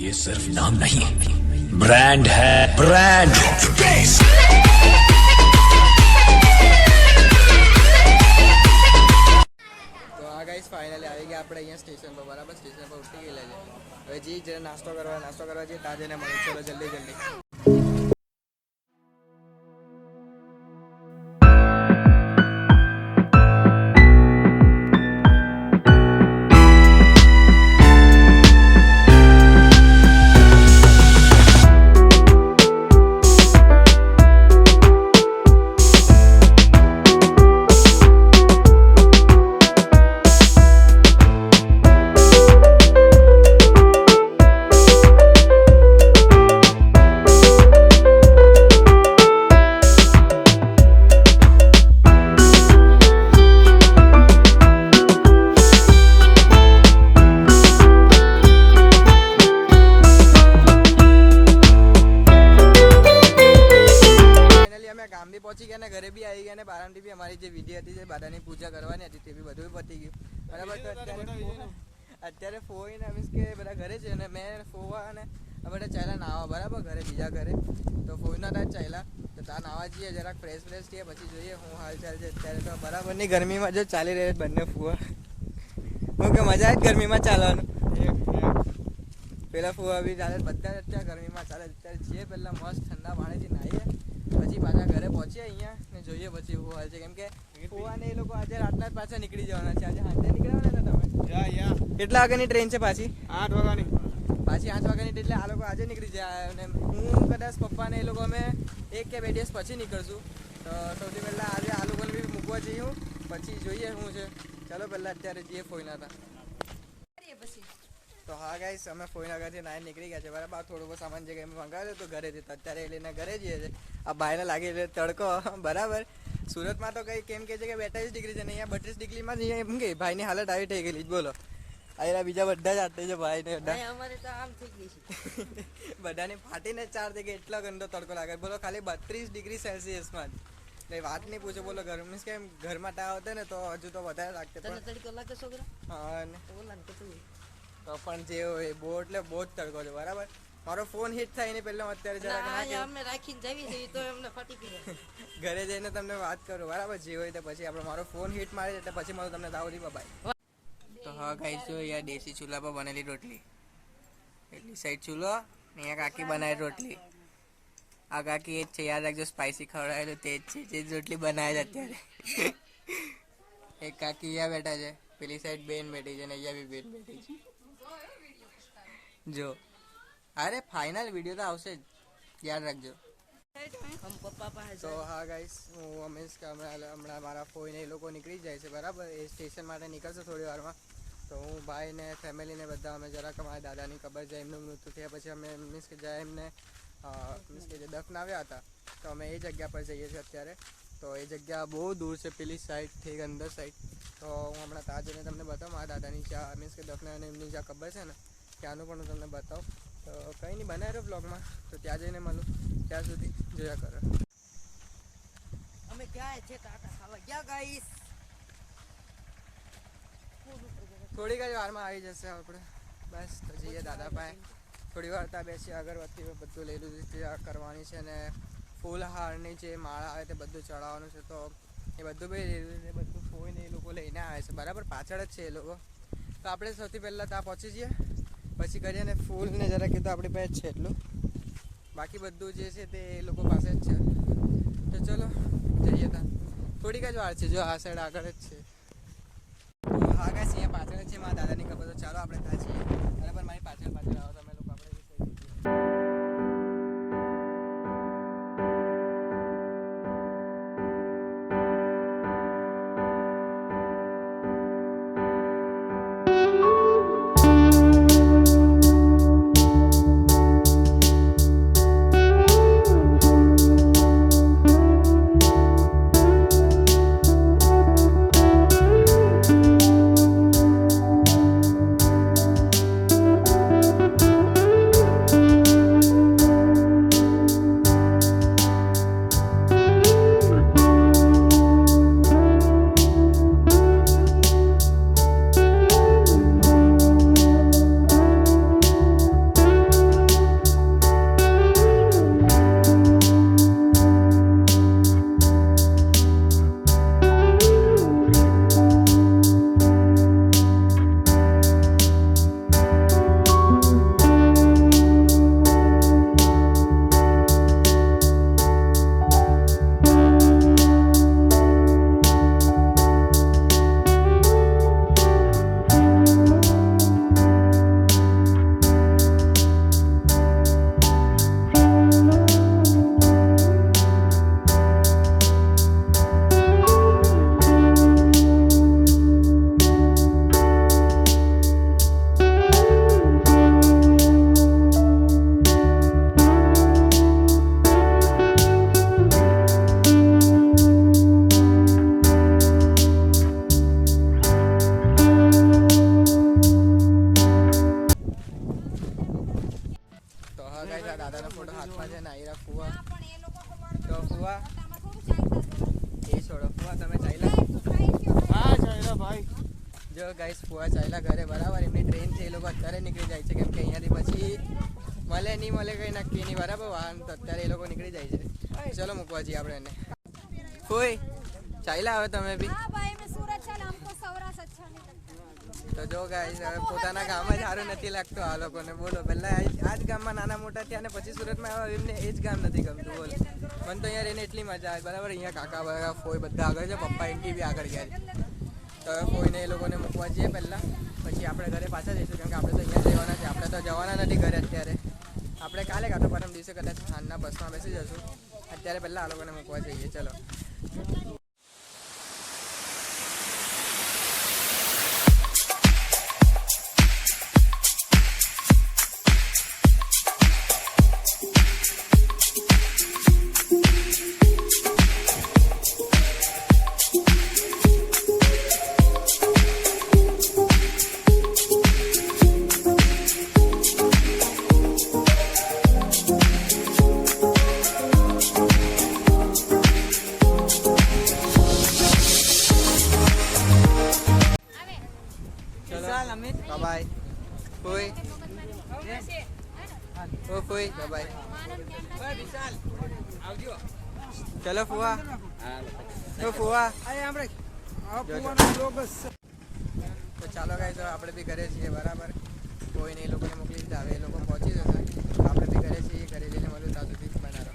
ये सिर्फ नाम नहीं ब्रांड है ब्रांड। તો આ ગાઈસ ફાઇનલી આવી ગયા આપણે અહીંયા સ્ટેશન પર, બરાબર. સ્ટેશન પર ઉતરી ગયેલા છે. હવે જે જરા નાસ્તો કરવા જઈએ ત્યાં જઈને મળે. ચલો જલ્દી. ગામ બી પહોંચી ગયા ને ઘરે બી આવી ગયા ને બારામથી બી અમારી જે વિધિ હતી જે બાદાની પૂજા કરવાની હતી તે બી બધું પતી ગયું, બરાબર. તો અત્યારે ફોઈને મીન્સ કે બધા ઘરે છે અને મેં ફોવા અને બધા ચાલ્યા નાવા, બરાબર, ઘરે બીજા ઘરે. તો ફોઈના ત્યાં ચાલ્યા તો ત્યાં નાવા જઈએ, જરાક ફ્રેશ થઈએ, પછી જોઈએ હું હાલચાલ છે અત્યારે. તો બરાબરની ગરમીમાં જો ચાલી રહી બંને ફુવા, હું કે મજા આવે ગરમીમાં ચાલવાનું. પેલા ફુવા બી ચાલે, બધા અત્યારે ગરમીમાં ચાલે. અત્યારે જઈએ પહેલાં મસ્ત ઠંડા પાણીથી નાહીએ, પછી પાછા ઘરે પહોંચીએ અહીંયા ને જોઈએ પછી શું હાલ છે. કેમ કે ફુવા ને એ લોકો આજે રાતના જ પાછા નીકળી જવાના છે. આજે સાંજે નીકળવાના હતા તમે? કેટલા વાગ્યાની ટ્રેન છે પાછી? 8 વાગ્યાની. પાછી 8 વાગ્યાની, એટલે આ લોકો આજે નીકળી જાય અને હું કદાચ પપ્પા ને એ લોકો અમે 1 કે 2 દિવસ પછી નીકળશું. તો સૌથી પહેલાં આજે આ લોકોને બી મૂકવા જઈએ, પછી જોઈએ શું છે. ચાલો પહેલાં અત્યારે જઈએ ફોઈના હતા. તો હા ગાઈસ, અમે ફોઈનગરથી નાઈ નીકળી ગયા છે, બરાબર. થોડું બહુ સામાન જે કંઈ મંગાવ્યો તો ઘરે જતા અત્યારે લઈને ઘરે જઈએ છે. આ ભાઈને લાગી એટલે તડકો, બરાબર. સુરતમાં તો કંઈ કેમ કે છે કે 42 ડિગ્રી છે ને અહીંયા 32 ડિગ્રીમાં જ અહીંયા એમ કે ભાઈની હાલત આવી થઈ ગયેલી જ, બોલો. અહીંયા બીજા બધા જ આટલે છે ભાઈને, અમારે તો આમ થઈ ગઈ છે. બધાની ફાટીને 4 થઈ ગઈ, એટલો ગંદો તડકો લાગે, બોલો. ખાલી 32 ડિગ્રી સેલ્સિયસમાં જ વાત નહીં પૂછો, બોલો. ગરમ મીન્સ કે ઘરમાં ટાવ હતો ને તો હજુ તો વધારે લાગते તડકો લાગે છોકરા. હા ને તો પણ જે હોય બહુ એટલે બહુ જ તડકો છે, બરાબર. મારો ફોન હિટ થાય ને પહેલા અત્યારે અમને રાખીને જવી છે તો એમને ફાટી ગઈ. ઘરે જઈને તમને વાત કરું, બરાબર. જે હોય તો પછી આપણે મારો ફોન હિટ મારી એટલે પછી મારું તમને દાવ દી બાય. તો હા ગાઈસ, જો અહીંયા દેશી ચૂલા પર બનેલી રોટલી, એટલી સાઈડ ચૂલો, અહીંયા કાકી બનાવી રોટલી. આ કાકી એ જ છે, યાદ રાખજો. સ્પાઈસી ખવડાવેલું તે જ છે જે રોટલી બનાવે છે અત્યારે. એક કાકી અહીંયા બેઠા છે, પેલી સાઈડ બેન બેઠી છે ને અહીંયા બી બેન બેઠી છે. જો અરે ફાઇનલ વિડીયો તો આવશે જ, યાદ રાખજો. તો હા ગાઈસ, હું મીન્સ કે હમણાં મારા ફોઈને એ લોકો નીકળી જાય છે, બરાબર. એ સ્ટેશન માટે નીકળશે થોડી વારમાં. તો હું ભાઈને ફેમિલીને બધા અમે જરાક અમારા દાદાની ખબર છે, એમનું મૃત્યુ થયા પછી અમે મીન્સ કે જ્યાં એમને મીન્સ કે જે દફન આવ્યા હતા તો અમે એ જગ્યા પર જઈએ છીએ અત્યારે. તો એ જગ્યા બહુ દૂર છે, પેલી સાઈડથી અંદર સાઈડ. તો હું હમણાં ત્યાં જઈને તમને બતાવું મારા દાદાની જ્યાં મીન્સ કે દફન અને એમની જ્યાં ખબર છે ને ત્યાંનું પણ હું તમને બતાવું. તો કંઈ નહીં, બનાવી રહ્યો બ્લોગમાં. તો ત્યાં જઈને મળું, ત્યાં સુધી જોયા કરો. અમે ક્યાં છે ટાટા ખાવા ગયા ગાઈસ. થોડીક જ વારમાં આવી જશે આપણે, બસ. તો જઈએ દાદા પાસે, થોડી વાર ત્યાં બેસી અગરબત્તી બધું લઈ લીધું ત્યાં કરવાની છે ને ફૂલહારની જે માળા આવે તે બધું ચડાવવાનું છે. તો એ બધું બી લઈ લીધું, એ બધું ફોઈને એ લોકો લઈને આવે છે, બરાબર. પાછળ જ છે એ લોકો. તો આપણે સૌથી પહેલાં ત્યાં પહોંચી જઈએ, પછી કરીએ ને ફૂલને જરા કીધું આપણી પાસે જ છે એટલું, બાકી બધું જે છે તે એ લોકો પાસે જ છે. તો ચલો જઈએ ત્યાં, થોડીક જ વાર છે. જો આ સાઈડ આગળ જ છે. હા ગાઈસ, અહીંયા પાછળ જ છે મારા દાદાની ખબર. તો ચાલો આપણે ત્યાં છીએ, બરાબર. મારી પાછળ આવો તમે લોકો, આપણે ગાઈસ ફુવા ચાલ્યા ઘરે બરાબર. એમની ટ્રેન છે, એ લોકો અત્યારે નીકળી જાય છે કેમ કે અહીંયાથી પછી મળે નહીં મળે કંઈ નક્કી નહીં બરાબર. વાહન તો અત્યારે એ લોકો નીકળી જાય છે. ચલો મૂકવા જઈએ આપણે એને. કોઈ ચાલ્યા હવે તમે બી તો જો ગાઈસ હવે પોતાના ગામ જ સારું નથી લાગતું આ લોકોને. બોલો પહેલા આ જ ગામમાં નાના મોટા થયા ને પછી સુરતમાં આવ્યા એમને એ જ ગામ નથી ગમતું. બોલો મને તો અહીંયા રહીને એટલી મજા આવે બરાબર. અહીંયા કાકા બકા ફોઈ બધા આગળ છે, પપ્પા એન્ટી બી આગળ ગયા છે. તો હવે ફોઈને એ લોકોને મૂકવા જઈએ પહેલાં, પછી આપણે ઘરે પાછા જઈશું કેમ કે આપણે તો અહીંયા જવાના છે. આપણે તો જવાના નથી ઘરે અત્યારે. આપણે કાલે કાં તો પરમ દિવસે કદાચ સાંજના બસમાં બેસી જશું. અત્યારે પહેલાં આ લોકોને મૂકવા જઈએ. ચલો બાય ફોઈ. O ફોઈ by. ચલો ફુવા. તો ફુવા તો ચાલો ગાઈસ તો આપણે બી ઘરે છીએ બરાબર. કોઈને એ લોકોને મોકલી દીધા, હવે એ લોકો પહોંચી જશે. આપણે બી ઘરે છીએ, ઘરે જઈને મળું ત્યાં સુધી બનાવો.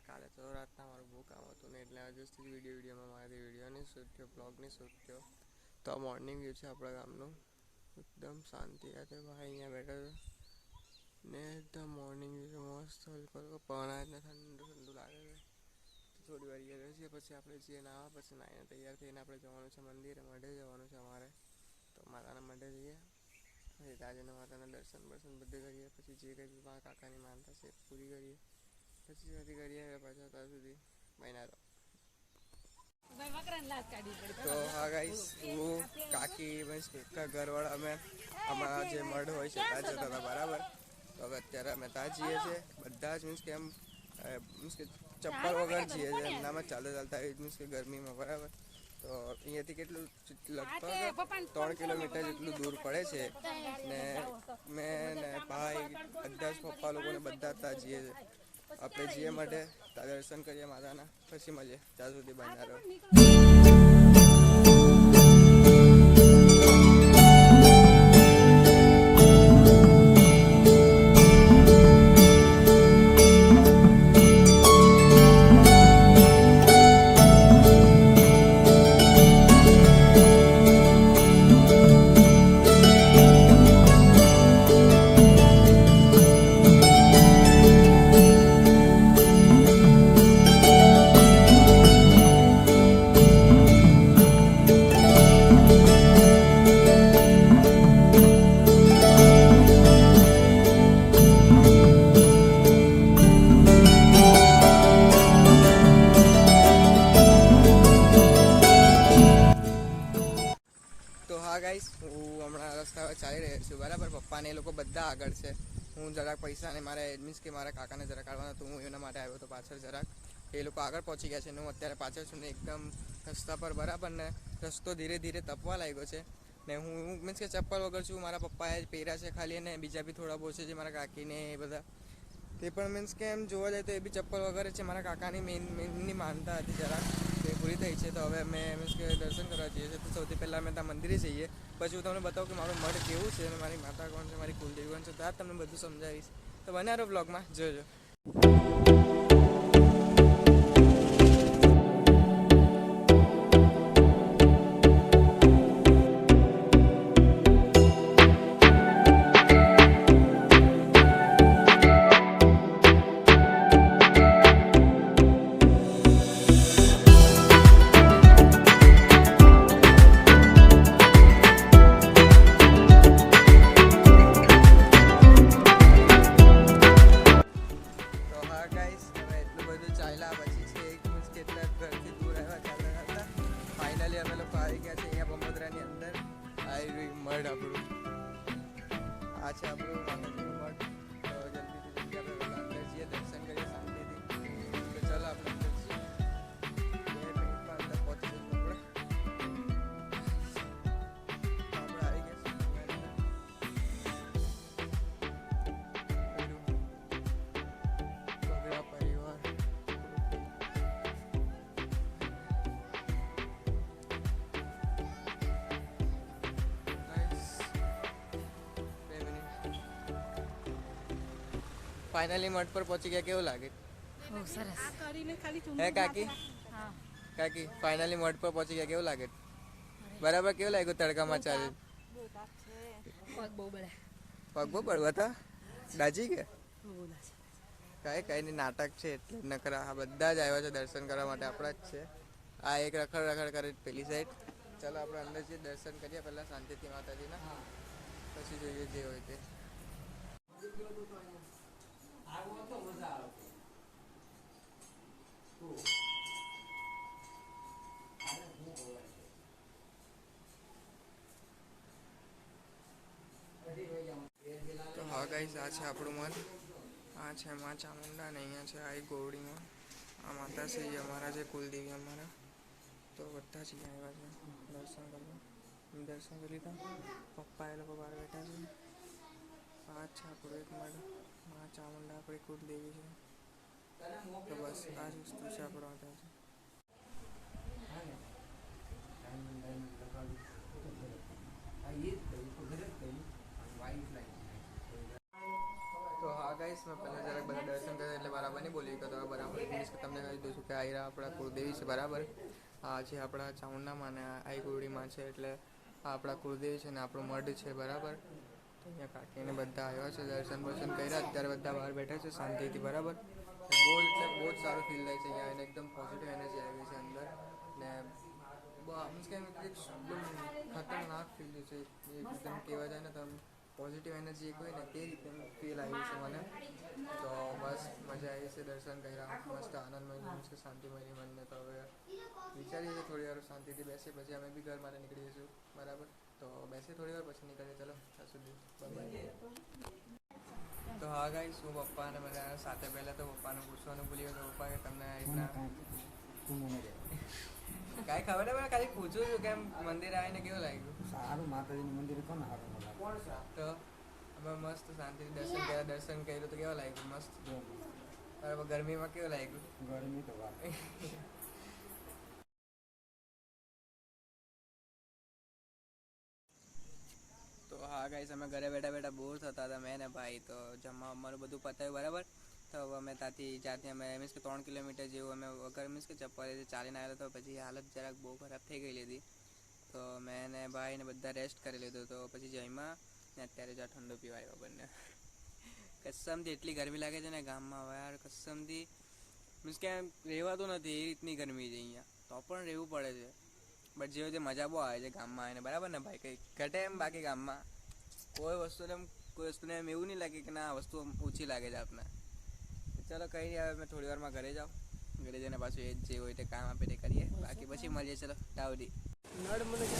કાલે તો રાતના મારું બહુ કામ હતું ને એટલે આજથી વિડીયોમાં મારી વિડીયોની શૂટ્યો, બ્લોગની શૂટ્યો. તો આ મોર્નિંગ વ્યૂ છે આપણા ગામનું. એકદમ શાંતિ છે ભાઈ, અહીંયા બેઠો ને એકદમ મોર્નિંગ વ્યૂ છે મસ્ત. હલકો પવન આવે ને ઠંડુ ઠંડુ લાગે છે. થોડી વાર અહીંયા બેસીએ પછી આપણે જઈએ નાવા. પછી નાહીને તૈયાર થઈને આપણે જવાનું છે મંદિરે, મઢે જવાનું છે અમારે. તો માતાના મઢે જઈએ, પછી તાજેના માતાના દર્શન બધે કરીએ. પછી જે કંઈ મારા કાકાની માનતા છે પૂરી કરીએ. પછી કરીએ પાછા ત્યાં સુધી મહિના રહો. તો હા ગાઈસ, હું કાકી મીન્સ ઘરવાળા અમે અમારા જે મઢ હોય છે ત્યાં જતા હતા બરાબર. તો હવે અત્યારે અમે ત્યાં જઈએ છીએ બધા જ. મીન્સ કે એમ મીન્સ કે ચપ્પલ વગર જઈએ છીએ એમનામાં ચાલતા મીન્સ કે ગરમીમાં બરાબર. તો અહીંયાથી કેટલું લગભગ 3 કિલોમીટર જેટલું દૂર પડે છે ને મેં ને ભાઈ બધા જ પપ્પા લોકોને બધા ત્યાં જઈએ છીએ. આપણે જઈએ માટે ત્યાં દર્શન કરીએ માતાના, પછી મળીએ. ત્યાં સુધી બન્યા રહો. હું હમણાં રસ્તા ચાલી રહ્યો છું બરાબર. પપ્પાને એ લોકો બધા આગળ છે. હું જરાક પૈસા ને મારે મીન્સ કે મારા કાકાને જરાક કાઢવાના હતું, હું એના માટે આવ્યો હતો પાછળ જરાક. એ લોકો આગળ પહોંચી ગયા છે ને હું અત્યારે પાછળ છું ને એકદમ રસ્તા પર બરાબર. ને રસ્તો ધીરે ધીરે તપવા લાગ્યો છે ને હું મીન્સ કે ચપ્પલ વગર છું. મારા પપ્પાએ જ પહેર્યા છે ખાલી, અને બીજા બી થોડા બહુ છે જે મારા કાકીને એ બધા તે પણ મીન્સ કે એમ જોવા જાય તો એ બી ચપ્પલ વગર છે. મારા કાકાની મેઇનની માનતા હતી જરાક, તે પૂરી થઈ છે. તો હવે અમે મીન્સ કે દર્શન કરવા જઈએ છીએ. તો સૌથી પહેલાં અમે ત્યાં મંદિરે જઈએ, પછી હું તમને બતાવું કે મારું મઢ કેવું છે અને મારી માતા કોણ છે, મારી કુલદેવી કોણ છે. ત્યાં તમને બધું સમજાવીશ. તો બનારો બ્લોગમાં જોજો. આપણું આ છે આપણું માતાજીનું મઠ. તો જલ્દીથી જલ્દી આપણે પહેલાં અંદર જઈએ, દર્શન કરીએ શાંતિથી. તો ચાલો આપણે અંદર જઈએ. 2 મિનિટમાં અંદર પહોંચી જઈશું આપણે. આપણે આવી ગયા છીએ બગડા પરિવાર. ફાઇનલી મઠ પર પહોંચી ગયા. કેવું લાગે બહુ સરસ. હે કાકી? કાકી ફાઇનલી મઠ પર પહોંચી ગયા. કેવું લાગે? બરાબર. કેવું લાગ્યું તડકામાં ચાલે? પગ બહુ બળે. પગ બહુ બળવા હતા? દાજી ગયા? કઈ નહીં, નાટક છે એટલે નકરા. આ બધા જ આવ્યા છે દર્શન કરવા માટે, આપણા જ છે. આ એક રખડ રખડ કરે પેલી સાઈડ. ચાલો આપણે અંદર જઈએ, દર્શન કરીએ પહેલાં શાંતિથી માતાજીના, પછી જોઈએ જે હોય તે. તો હા ગાઈસ, આ છે આપણું મન. આ છે માં ચામુંડા ને અહીંયા છે આ ગોવડીમાં. આ માતાશ્રી અમારા છે, કુલદેવી અમારા. તો બધા જ આવ્યા છે દર્શન કરવા. દર્શન કરી લીધા. પપ્પા એ લોકો બહાર બેઠા છે. આ છે આપણું એક મઠ. માં ચામુંડા આપણી કુલદેવી છે. તો બસ આ જ વસ્તુ છે આપણો માતાજી. તો હા ગાઈસ, મેં પહેલાં જરાક બધા દર્શન કર્યા એટલે બરાબર નહીં બોલી ગયો. તો બરાબર મીન્સ કે તમને કહી દઉં છું કે આયરા આપણા કુળદેવી છે. બરાબર. આ છે આપણા ચામુંડામાં ને આઈ ગોળીમાં છે, એટલે આ આપણા કુળદેવી છે ને આપણું મઢ છે. બરાબર. તો અહીંયા કાકીને બધા આવ્યા છે, દર્શન બર્શન કર્યા. અત્યારે બધા બહાર બેઠા છે શાંતિથી. બરાબર. બહુ જ સારું ફીલ થાય છે અહીંયા, એને એકદમ પોઝિટિવ એનર્જી આવી છે અંદર. ને મીન્સ કે એકદમ ખતરનાક ફીલ છે એકદમ. કહેવા જાય ને તો પોઝિટિવ એનર્જી એક હોય ને તે રીતે ફીલ આવી છે મને. તો બસ મજા આવી છે, દર્શન કર્યા, મસ્ત આનંદમય મીન્સ કે શાંતિમય મનને. તો હવે વિચારીએ છીએ થોડી વાર શાંતિથી બેસીએ, પછી અમે બી ઘર માટે નીકળી જઈશું. બરાબર. તો બેસીએ થોડી વાર, પછી નીકળીએ. ચલો ત્યાં સુધી બાય. તો હા ગાઈસ, હું પપ્પા અને બધા સાથે પહેલાં તો પપ્પાને પૂછવાનું ભૂલી ગયો. તો પપ્પા કે તમને રીતના કાંઈ ખબર નહીં, ખાલી પૂછું છું કેમ મંદિર આવીને કેવું લાગ્યું? સારું, માતાજીનું મંદિર કોને સારું તો અમે મસ્ત શાંતિથી દર્શન કર્યા. દર્શન કર્યું તો કેવું લાગ્યું? મસ્ત. બરાબર. ગરમીમાં કેવું લાગ્યું? ગરમી તો વાત. તો હા ગાઈસ, અમે ઘરે બેઠા બેઠા બોર થતા હતા મેં ને ભાઈ. તો જમવા અમારું બધું પતાવ્યું. બરાબર. તો અમે ત્યાંથી અમે મીન્સ કે 3 કિલોમીટર જેવું અમે વગર મીન્સ કે ચપ્પલ ચાલીને આવ્યા. તો પછી હાલત જરાક બહુ ખરાબ થઈ ગઈ હતી. તો મેં ને ભાઈ ને બધા રેસ્ટ કરી લીધું. તો પછી જમ્યા ને અત્યારે જ આ ઠંડો પીવા આવ્યો બંને. કસમથી એટલી ગરમી લાગે છે ને ગામમાં. હવે યાર કસમથી મીન્સ કે રહેવાતું નથી, એ રીતની ગરમી છે અહીંયા. તો પણ રહેવું પડે છે. બટ જે રીતે મજા બહુ આવે છે ગામમાં આવીને. બરાબર ને ભાઈ? કંઈ ઘટે એમ બાકી ગામમાં કોઈ વસ્તુને એમ એવું નહીં લાગે કે ના વસ્તુ ઓછી લાગે છે આપને. ચાલો કંઈ નહીં, હવે મેં થોડી વારમાં ઘરે જાઉં. ઘરે જઈને પાછું એ જે હોય તે કામ આપે તે કરીએ. બાકી પછી મળીએ. ચલો ટાવડી.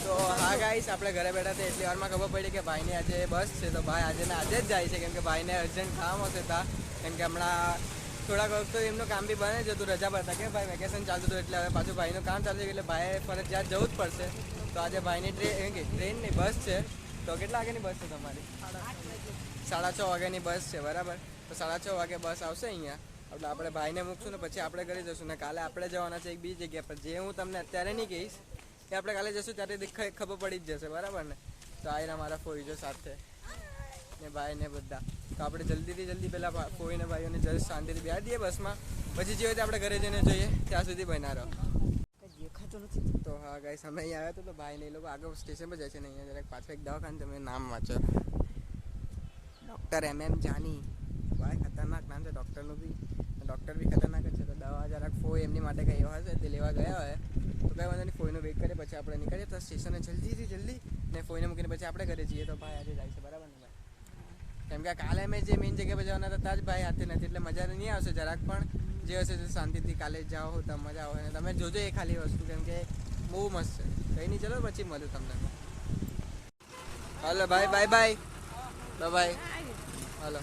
તો હા ગાઈસ, આપણે ઘરે બેઠા હતા એટલી વારમાં ખબર પડી કે ભાઈને આજે બસ છે. તો ભાઈ આજે જ જાય છે, કેમ કે ભાઈને અર્જન્ટ કામ હશે ત્યાં. કેમ કે હમણાં થોડાક વખત એમનું કામ બી બને છે, તો રજા પર હતા કે ભાઈ વેકેશન ચાલતું હતું, એટલે હવે પાછું ભાઈનું કામ ચાલુ છે એટલે ભાઈ ફરજિયાત જવું જ પડશે. તો આજે ભાઈની ટ્રેન નહીં બસ છે. તો કેટલા વાગ્યાની બસ છે તમારી? 6:30 વાગ્યાની બસ છે. બરાબર. તો 6:30 વાગે બસ આવશે અહીંયા. એટલે આપણે ભાઈને મૂકશું ને પછી આપણે ઘરે જશું. ને કાલે આપણે જવાના છે એક બીજી જગ્યા પર, જે હું તમને અત્યારે નહીં કહીશ. એ આપણે કાલે જશું ત્યારે ખબર પડી જ જશે. બરાબર ને? તો આવીને મારા ફોઈજો સાથે ને ભાઈ ને બધા. તો આપણે જલ્દીથી જલ્દી પહેલાં ફોઈને ભાઈઓને જલ્દી શાંતિથી બેસી દઈએ બસમાં. પછી જે હોય તે આપણે ઘરે જઈને જોઈએ. ત્યાં સુધી બના રહો. તો હા ગાઈસ, અમે અહીંયા આવ્યા તો ભાઈને એ લોકો આગળ સ્ટેશન પર જાય છે ને અહીંયા જરાક પાછળ એક દવાખાનું તમે નામ વાંચો, ડૉક્ટર MM જાની. ભાઈ ખતરનાક નામ છે ડૉક્ટરનું બી. ડૉક્ટર બી ખતરનાક જ છે. તો દવા જરાક ફોઈ એમની માટે કંઈ એવા હશે તે લેવા ગયા હોય. તો કંઈ વાંધો નહીં, ફોઈનો વેઇટ કરીએ પછી આપણે નીકળીએ તો સ્ટેશને જલ્દી ને ફોઈને મૂકીને પછી આપણે ઘરે જઈએ. તો ભાઈ આજે જાય છે. બરાબર ને ભાઈ? કેમ કે કાલે અમે જે મેઇન જગ્યા પર જવાના હતા ત્યાં જ ભાઈ હાથે નથી, એટલે મજા નહીં આવશે જરાક. પણ જે હશે તે શાંતિથી કાલે જાઓ તો મજા આવે. અને તમે જોજો એ ખાલી વસ્તુ, કેમ કે બહુ મસ્ત છે. કંઈ નહીં, ચલો પછી મળ્યું તમને. હાલો ભાઈ બાય બાય બાય બાય હાલો